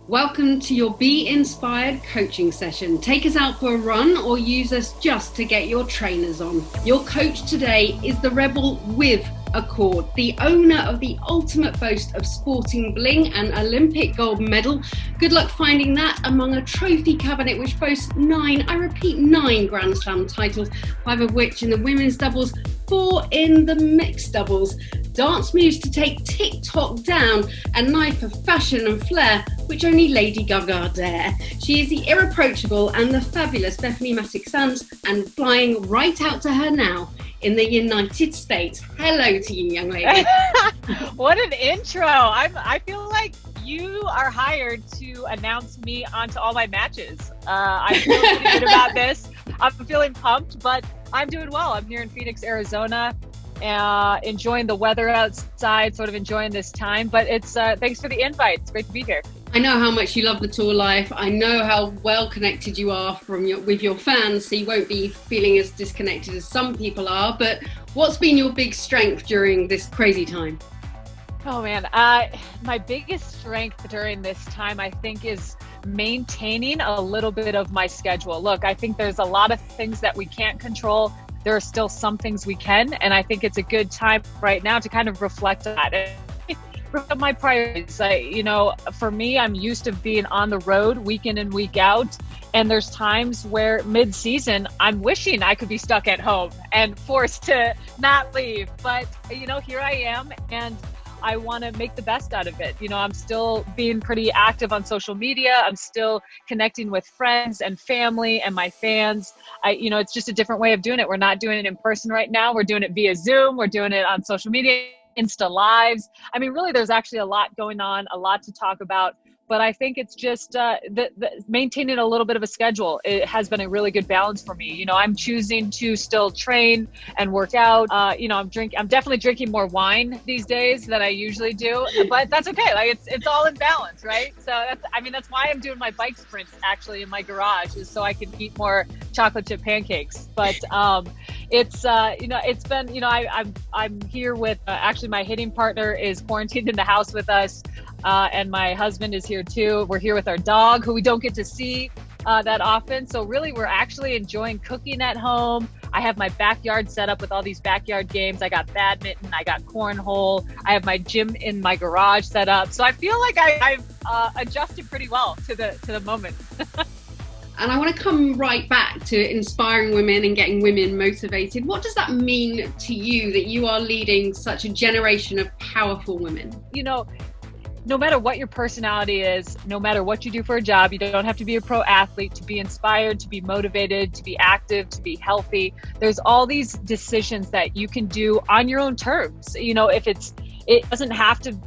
Welcome to your Be Inspired coaching session. Take us out for a run or use us just to get your trainers on. Your coach today is the rebel with a cord, the owner of the ultimate boast of sporting bling and Olympic gold medal. Good luck finding that among a trophy cabinet which boasts nine Grand Slam titles, 5 of which in the women's doubles, 4 in the mixed doubles. Dance moves to take TikTok down, a knife of fashion and flair which only Lady Gaga dare. She is the irreproachable and the fabulous Bethanie Mattek-Sands, and flying right out to her now in the United States. Hello to you, young lady. What an intro. I feel like you are hired to announce me onto all my matches. I feel pretty good about this. I'm feeling pumped, but I'm doing well. I'm here in Phoenix, Arizona, enjoying the weather outside, sort of enjoying this time. But it's thanks for the invite. It's great to be here. I know how much you love the tour life. I know how well connected you are with your fans, so you won't be feeling as disconnected as some people are. But what's been your big strength during this crazy time? Oh man, my biggest strength during this time, I think, is maintaining a little bit of my schedule. Look, I think there's a lot of things that we can't control. There are still some things we can, and I think it's a good time right now to kind of reflect on that. My priorities, for me, I'm used to being on the road week in and week out. And there's times where mid-season, I'm wishing I could be stuck at home and forced to not leave. But, here I am, and I want to make the best out of it. I'm still being pretty active on social media. I'm still connecting with friends and family and my fans. It's just a different way of doing it. We're not doing it in person right now. We're doing it via Zoom. We're doing it on social media, Insta Lives. Really, there's actually a lot going on, a lot to talk about. But I think it's just maintaining a little bit of a schedule. It has been a really good balance for me. I'm choosing to still train and work out. I'm definitely drinking more wine these days than I usually do, but that's okay. It's all in balance, right? So that's why I'm doing my bike sprints actually in my garage, is so I can eat more chocolate chip pancakes. But it's been, I'm here with actually my hitting partner is quarantined in the house with us. And my husband is here too. We're here with our dog, who we don't get to see that often. So really, we're actually enjoying cooking at home. I have my backyard set up with all these backyard games. I got badminton, I got cornhole. I have my gym in my garage set up. So I feel like I've adjusted pretty well to the moment. And I want to come right back to inspiring women and getting women motivated. What does that mean to you that you are leading such a generation of powerful women? No matter what your personality is, no matter what you do for a job, you don't have to be a pro athlete to be inspired, to be motivated, to be active, to be healthy. There's all these decisions that you can do on your own terms. It doesn't have to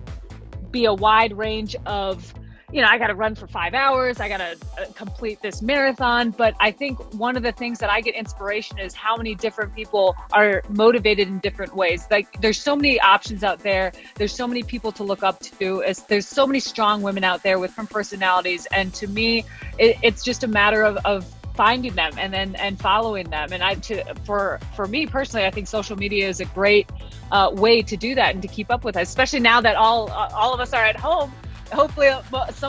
be a wide range of, I got to run for 5 hours. I got to complete this marathon. But I think one of the things that I get inspiration is how many different people are motivated in different ways. Like, there's so many options out there. There's so many people to look up to. There's so many strong women out there with different personalities. And to me, it's just a matter of finding them and following them. And for me personally, I think social media is a great way to do that and to keep up with us, especially now that all of us are at home. Hopefully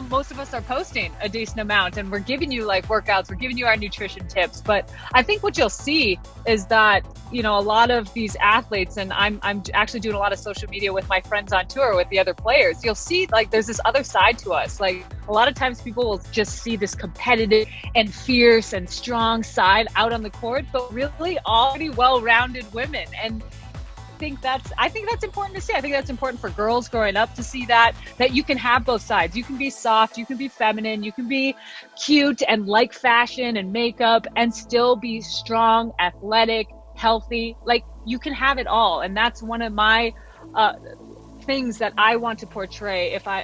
most of us are posting a decent amount, and we're giving you workouts, we're giving you our nutrition tips. But I think what you'll see is that, a lot of these athletes, and I'm actually doing a lot of social media with my friends on tour with the other players. You'll see there's this other side to us. A lot of times people will just see this competitive and fierce and strong side out on the court, but really already well-rounded women. And I think that's important to see. I think that's important for girls growing up to see that you can have both sides. You can be soft, you can be feminine, you can be cute and like fashion and makeup and still be strong, athletic, healthy. You can have it all. And that's one of my things that I want to portray. If I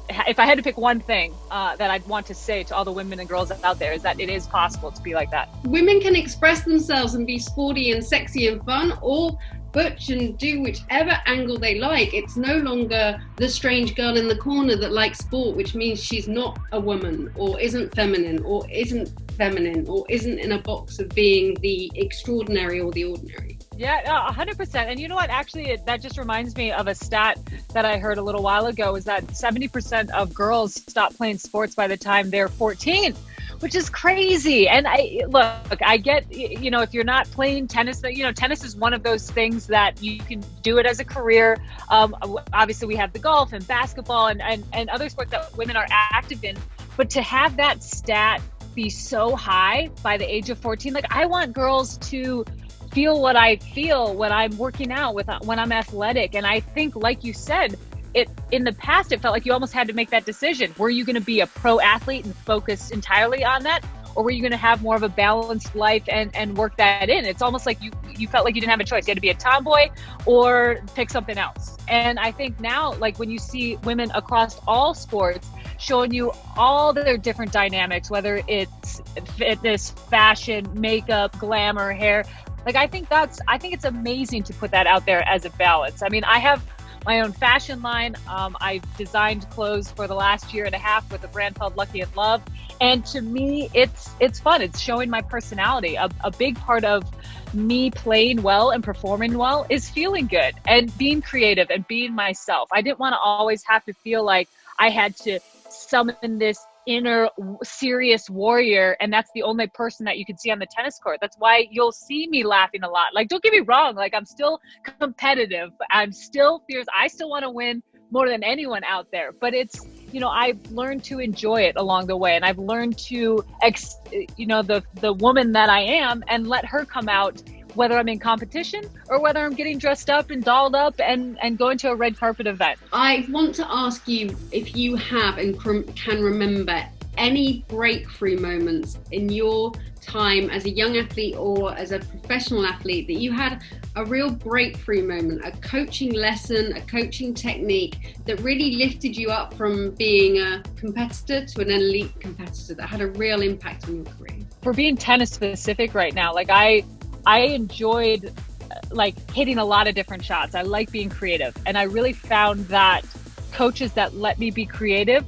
had to pick one thing that I'd want to say to all the women and girls out there, is that it is possible to be like that. Women can express themselves and be sporty and sexy and fun, or butch and do whichever angle they like. It's no longer the strange girl in the corner that likes sport, which means she's not a woman or isn't feminine or isn't in a box of being the extraordinary or the ordinary. Yeah, 100%. And you know what? Actually, that just reminds me of a stat that I heard a little while ago, is that 70% of girls stop playing sports by the time they're 14, which is crazy. And I get, if you're not playing tennis, tennis is one of those things that you can do it as a career. Obviously, we have the golf and basketball and other sports that women are active in. But to have that stat be so high by the age of 14, like, I want girls to feel what I feel when I'm working out, when I'm athletic. And I think, like you said, in the past, it felt like you almost had to make that decision. Were you going to be a pro athlete and focus entirely on that? Or were you going to have more of a balanced life and work that in? It's almost like you felt like you didn't have a choice. You had to be a tomboy or pick something else. And I think now, like, when you see women across all sports showing you all their different dynamics, whether it's fitness, fashion, makeup, glamour, hair, like, I think it's amazing to put that out there as a balance. I mean, I have my own fashion line. I've designed clothes for the last year and a half with a brand called Lucky and Love. And to me, it's fun. It's showing my personality. A big part of me playing well and performing well is feeling good and being creative and being myself. I didn't want to always have to feel like I had to summon this inner serious warrior, and that's the only person that you can see on the tennis court. That's why you'll see me laughing a lot. Like, don't get me wrong, like, I'm still competitive, I'm still fierce, I still want to win more than anyone out there, but it's, I've learned to enjoy it along the way, and I've learned to the woman that I am and let her come out, whether I'm in competition or whether I'm getting dressed up and dolled up and going to a red carpet event. I want to ask you if you have and can remember any breakthrough moments in your time as a young athlete or as a professional athlete, that you had a real breakthrough moment, a coaching lesson, a coaching technique that really lifted you up from being a competitor to an elite competitor, that had a real impact on your career. For being tennis specific right now, like, I enjoyed hitting a lot of different shots. I like being creative. And I really found that coaches that let me be creative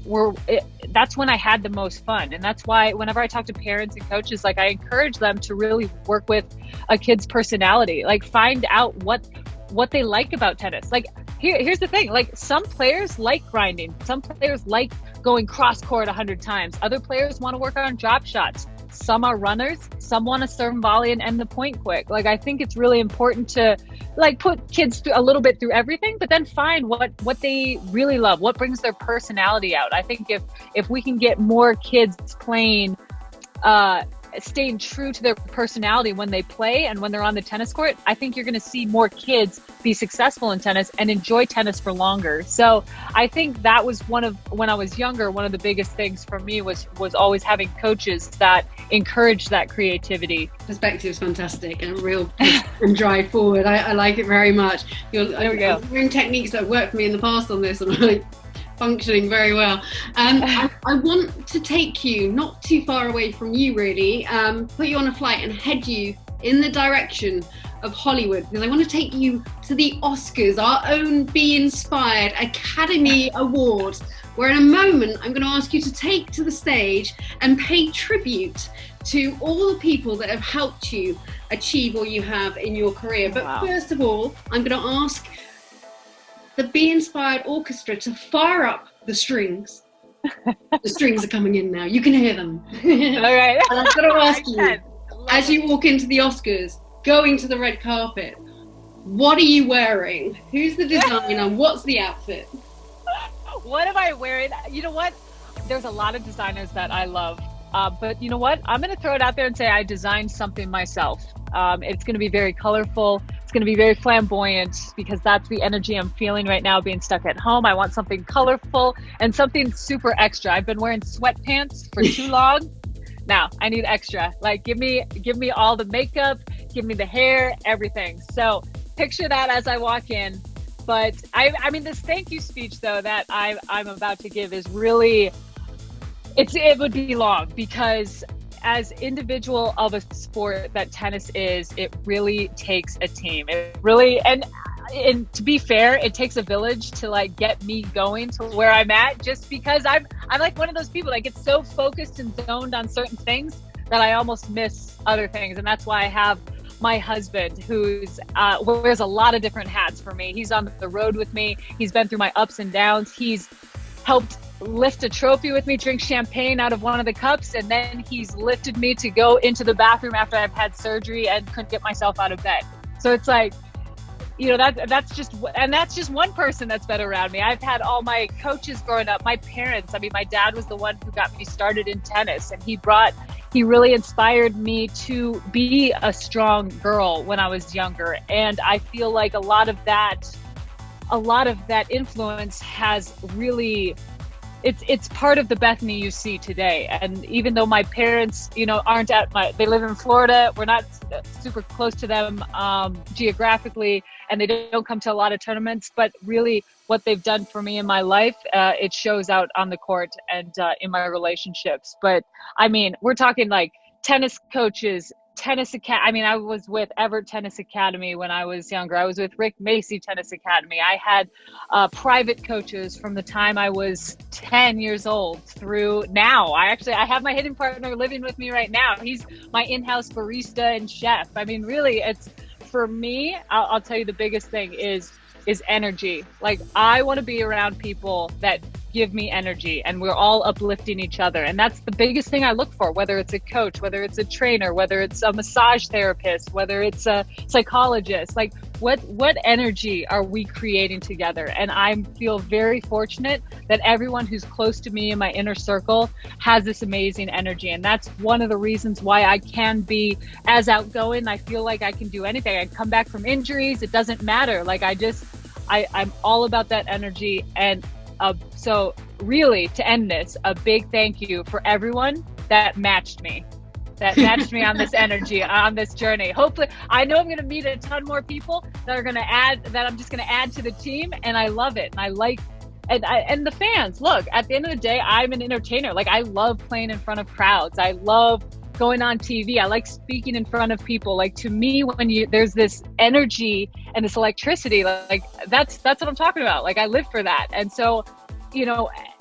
that's when I had the most fun. And that's why whenever I talk to parents and coaches, like, I encourage them to really work with a kid's personality, like, find out what they like about tennis. Like, here's the thing, like, some players like grinding. Some players like going cross court 100 times. Other players want to work on drop shots. Some are runners, some want to serve and volley and end the point quick. Like, I think it's really important to, like, put kids through a little bit through everything, but then find what they really love, what brings their personality out. I think if we can get more kids playing, staying true to their personality when they play and when they're on the tennis court, I think you're going to see more kids be successful in tennis and enjoy tennis for longer. So I think that was when I was younger, one of the biggest things for me was always having coaches that encouraged that creativity. Perspective is fantastic and real push and drive forward. I like it very much. There we go. I'm doing techniques that have worked for me in the past on this, and I'm functioning very well. I want to take you not too far away from you, really, put you on a flight and head you in the direction of Hollywood, because I want to take you to the Oscars, our own Be Inspired Academy Awards, where in a moment I'm going to ask you to take to the stage and pay tribute to all the people that have helped you achieve all you have in your career. But First of all, I'm going to ask the Be Inspired Orchestra to fire up the strings. The strings are coming in now. You can hear them. All right. And I've got to ask you, as you walk into the Oscars, going to the red carpet, what are you wearing? Who's the designer? What's the outfit? What am I wearing? You know what? There's a lot of designers that I love. But you know what? I'm going to throw it out there and say I designed something myself. It's going to be very colorful. It's going to be very flamboyant, because that's the energy I'm feeling right now being stuck at home. I want something colorful and something super extra. I've been wearing sweatpants for too long. Now I need extra. Like, give me all the makeup, give me the hair, everything. So picture that as I walk in. But I mean, this thank you speech though that I'm about to give is really, it would be long, because as individual of a sport that tennis is, it really takes a team. It really, and to be fair, it takes a village to like get me going to where I'm at, just because I'm like one of those people that get so focused and zoned on certain things that I almost miss other things. And that's why I have my husband, who's wears a lot of different hats for me. He's on the road with me. He's been through my ups and downs. He's helped lift a trophy with me, drink champagne out of one of the cups, and then he's lifted me to go into the bathroom after I've had surgery and couldn't get myself out of bed. So it's like, that's just one person that's been around me. I've had all my coaches growing up, my parents. I mean, my dad was the one who got me started in tennis, and he really inspired me to be a strong girl when I was younger. And I feel like a lot of that influence has really, it's part of the Bethanie you see today. And even though my parents, aren't they live in Florida, we're not super close to them geographically, and they don't come to a lot of tournaments, but really what they've done for me in my life, it shows out on the court and in my relationships. But I mean, we're talking like tennis coaches, I was with Everett Tennis Academy when I was younger. I was with Rick Macy Tennis Academy. I had private coaches from the time I was 10 years old through now. I have my hidden partner living with me right now. He's my in-house barista and chef. I mean, really, it's, for me, I'll tell you, the biggest thing is energy. Like, I want to be around people that give me energy, and we're all uplifting each other. And that's the biggest thing I look for, whether it's a coach, whether it's a trainer, whether it's a massage therapist, whether it's a psychologist. Like, what energy are we creating together? And I feel very fortunate that everyone who's close to me in my inner circle has this amazing energy. And that's one of the reasons why I can be as outgoing. I feel like I can do anything. I come back from injuries. It doesn't matter. Like, I'm all about that energy. And so really, to end this, a big thank you for everyone that matched me on this energy, on this journey. Hopefully, I know I'm going to meet a ton more people that I'm just going to add to the team. And I love it. And I like, and the fans, look, at the end of the day, I'm an entertainer. Like, I love playing in front of crowds. I love going on TV. I like speaking in front of people. Like, to me, when there's this energy and this electricity, like that's what I'm talking about. Like, I live for that. And so,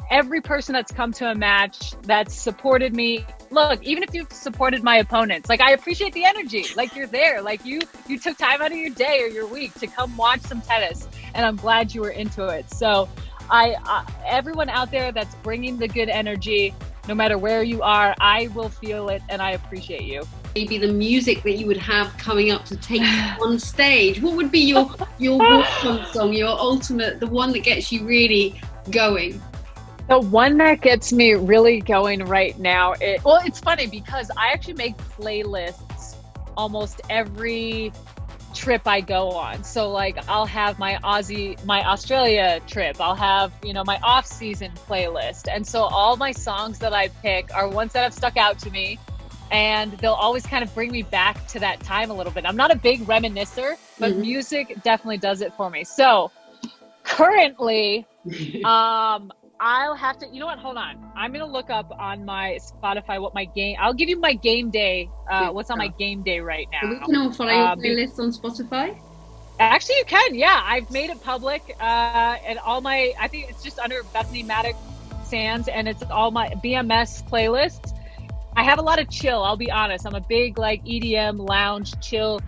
every person that's come to a match, that's supported me. Look, even if you've supported my opponents, like, I appreciate the energy. Like, you're there. Like, you took time out of your day or your week to come watch some tennis, and I'm glad you were into it. So everyone out there that's bringing the good energy, no matter where you are, I will feel it, and I appreciate you. Maybe the music that you would have coming up to take you on stage. What would be your walk-on song, your ultimate, the one that gets you really going? The one that gets me really going right now, it's funny because I actually make playlists almost every trip I go on. So, like, I'll have my Australia trip. I'll have, my off-season playlist. And so all my songs that I pick are ones that have stuck out to me, and they'll always kind of bring me back to that time a little bit. I'm not a big reminiscer, but music definitely does it for me. So currently, I'll have to, hold on. I'm going to look up on my Spotify I'll give you my game day, what's on my game day right now. We can all follow your playlist on Spotify? Actually, you can, yeah. I've made it public, and I think it's just under Bethanie Mattek-Sands, and it's all my BMS playlists. I have a lot of chill, I'll be honest. I'm a big, like, EDM, lounge, chill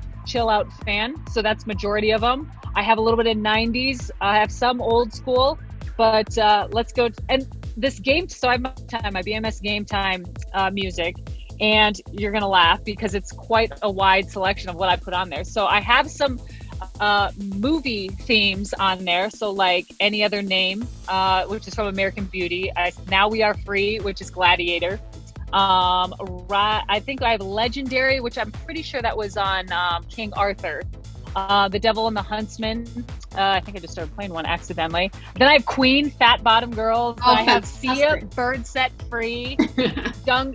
out fan, so that's majority of them. I have a little bit of 90s. I have some old school. But let's go. And this game, so I have my BMS game time music, and you're going to laugh because it's quite a wide selection of what I put on there. So I have some movie themes on there. So, like Any Other Name, which is from American Beauty. Now We Are Free, which is Gladiator. I think I have Legendary, which I'm pretty sure that was on King Arthur. The Devil and the Huntsman. I think I just started playing one accidentally. Then I have Queen, Fat Bottom Girls. I have Sia, Bird Set Free,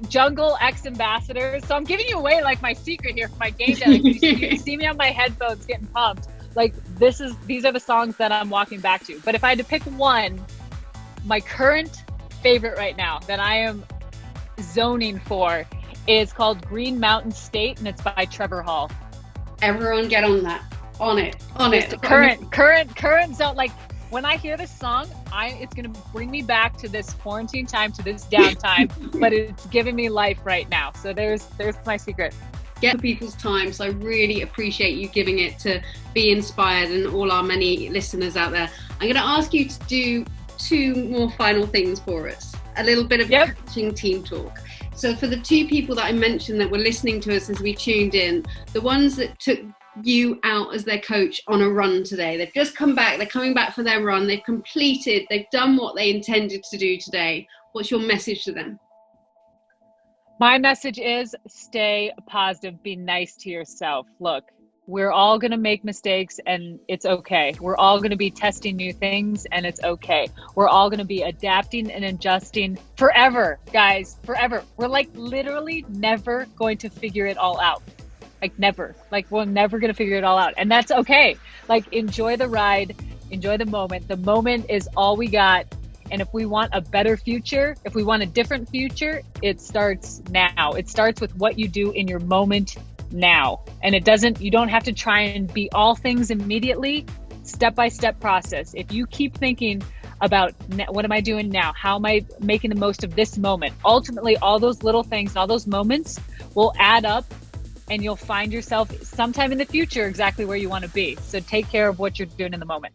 Jungle, Ex-Ambassadors. So I'm giving you away, like, my secret here for my game day. Like, you see me on my headphones getting pumped. Like, these are the songs that I'm walking back to. But if I had to pick one, my current favorite right now that I am zoning for is called Green Mountain State, and it's by Trevor Hall. Everyone get on that. On it. Current zone. Like, when I hear this song, it's going to bring me back to this quarantine time, to this downtime, but it's giving me life right now. So there's my secret. get people's time. So I really appreciate you giving it to Be Inspired and all our many listeners out there. I'm going to ask you to do 2 more final things for us. A little bit of coaching team talk. So for the 2 people that I mentioned that were listening to us as we tuned in, the ones that took you out as their coach on a run today, they've just come back, they're coming back for their run, they've completed, they've done what they intended to do today. What's your message to them? My message is stay positive, be nice to yourself. Look, we're all going to make mistakes and it's okay. We're all going to be testing new things and it's okay. We're all going to be adapting and adjusting forever, guys, forever. We're like literally never going to figure it all out. Like never. Like we're never going to figure it all out. And that's okay. Like enjoy the ride, enjoy the moment. The moment is all we got. And if we want a better future, if we want a different future, it starts now. It starts with what you do in your moment now. And you don't have to try and be all things immediately. Step-by-step process. If you keep thinking about what am I doing now? How am I making the most of this moment? Ultimately, all those little things, all those moments will add up and you'll find yourself sometime in the future exactly where you want to be. So take care of what you're doing in the moment.